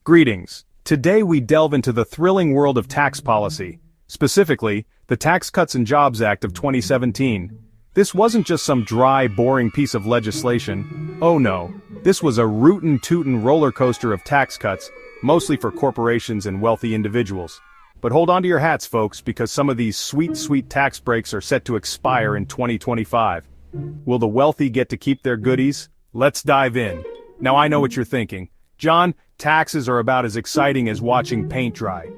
Greetings. Today we delve into the thrilling world of tax policy, specifically, the Tax Cuts and Jobs Act of 2017. This wasn't just some dry, boring piece of legislation. Oh no, this was a rootin' roller coaster of tax cuts, mostly for corporations and wealthy individuals. But hold on to your hats, folks, because some of these sweet tax breaks are set to expire in 2025. Will the wealthy get to keep their goodies? Let's dive in. Now I know what you're thinking. John, taxes are about as exciting as watching paint dry.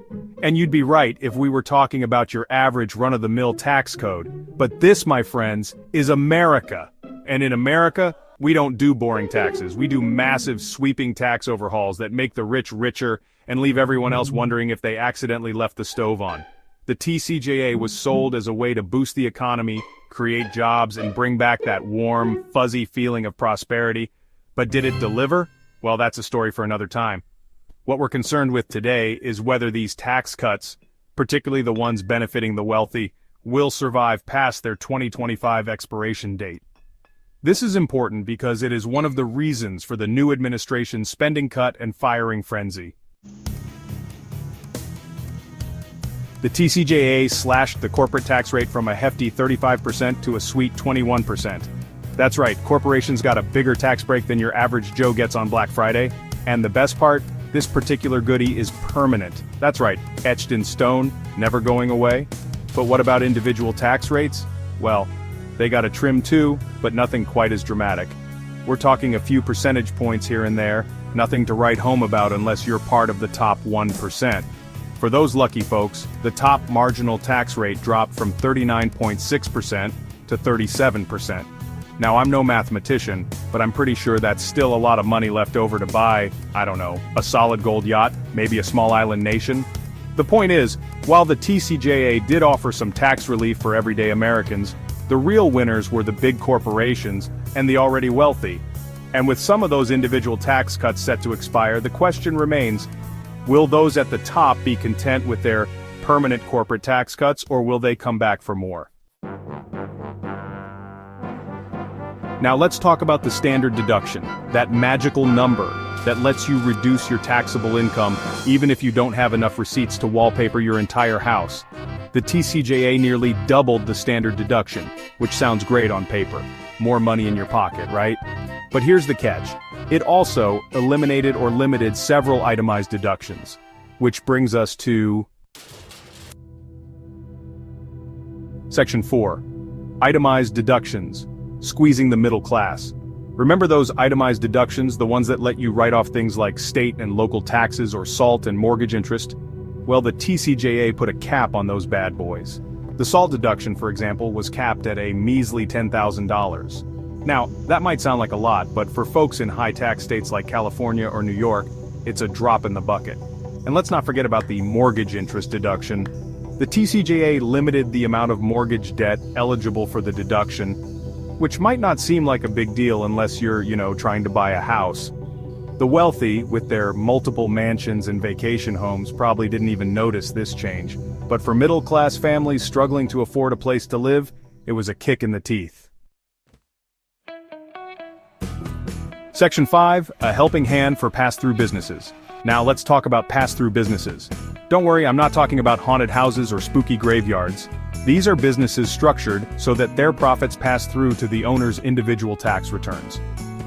And you'd be right if we were talking about your average run-of-the-mill tax code. But this, my friends, is America. And in America, we don't do boring taxes. We do massive sweeping tax overhauls that make the rich richer and leave everyone else wondering if they accidentally left the stove on. The TCJA was sold as a way to boost the economy, create jobs, and bring back that warm, fuzzy feeling of prosperity. But did it deliver? Well, that's a story for another time. What we're concerned with today is whether these tax cuts, particularly the ones benefiting the wealthy, will survive past their 2025 expiration date. This is important because it is one of the reasons for the new administration's spending cut and firing frenzy. The TCJA slashed the corporate tax rate from a hefty 35% to a sweet 21%. That's right, corporations got a bigger tax break than your average Joe gets on Black Friday. And the best part, this particular goodie is permanent. That's right, etched in stone, never going away. But what about individual tax rates? Well, they got a trim too, but nothing quite as dramatic. We're talking a few percentage points here and there, nothing to write home about unless you're part of the top 1%. For those lucky folks, the top marginal tax rate dropped from 39.6% to 37%. Now I'm no mathematician, but I'm pretty sure that's still a lot of money left over to buy, I don't know, a solid gold yacht, maybe a small island nation. The point is, while the TCJA did offer some tax relief for everyday Americans, the real winners were the big corporations and the already wealthy. And with some of those individual tax cuts set to expire, the question remains, will those at the top be content with their permanent corporate tax cuts, or will they come back for more? Now let's talk about the standard deduction, that magical number that lets you reduce your taxable income even if you don't have enough receipts to wallpaper your entire house. The TCJA nearly doubled the standard deduction, which sounds great on paper. More money in your pocket, right? But here's the catch. It also eliminated or limited several itemized deductions, which brings us to Section 4. Itemized deductions. Squeezing the middle class. Remember those itemized deductions, the ones that let you write off things like state and local taxes or SALT and mortgage interest? Well, the TCJA put a cap on those bad boys. The SALT deduction, for example, was capped at a measly $10,000. Now, that might sound like a lot, but for folks in high-tax states like California or New York, it's a drop in the bucket. And let's not forget about the mortgage interest deduction. The TCJA limited the amount of mortgage debt eligible for the deduction, which might not seem like a big deal unless you're, trying to buy a house. The wealthy, with their multiple mansions and vacation homes, probably didn't even notice this change. But for middle-class families struggling to afford a place to live, it was a kick in the teeth. Section 5, a helping hand for pass-through businesses. Now let's talk about pass-through businesses. Don't worry, I'm not talking about haunted houses or spooky graveyards. These are businesses structured so that their profits pass through to the owner's individual tax returns.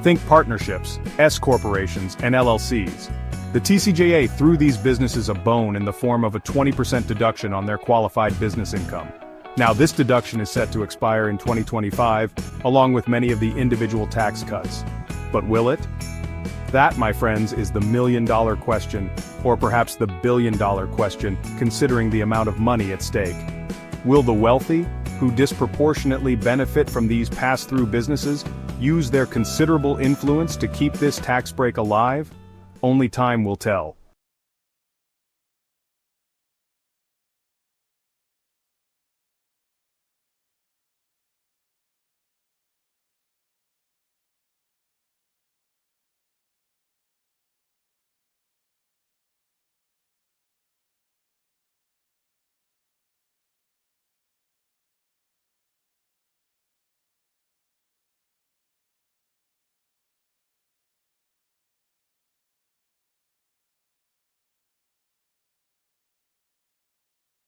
Think partnerships, S-corporations, and LLCs. The TCJA threw these businesses a bone in the form of a 20% deduction on their qualified business income. Now this deduction is set to expire in 2025, along with many of the individual tax cuts. But will it? That, my friends, is the million-dollar question, or perhaps the billion-dollar question, considering the amount of money at stake. Will the wealthy, who disproportionately benefit from these pass-through businesses, use their considerable influence to keep this tax break alive? Only time will tell.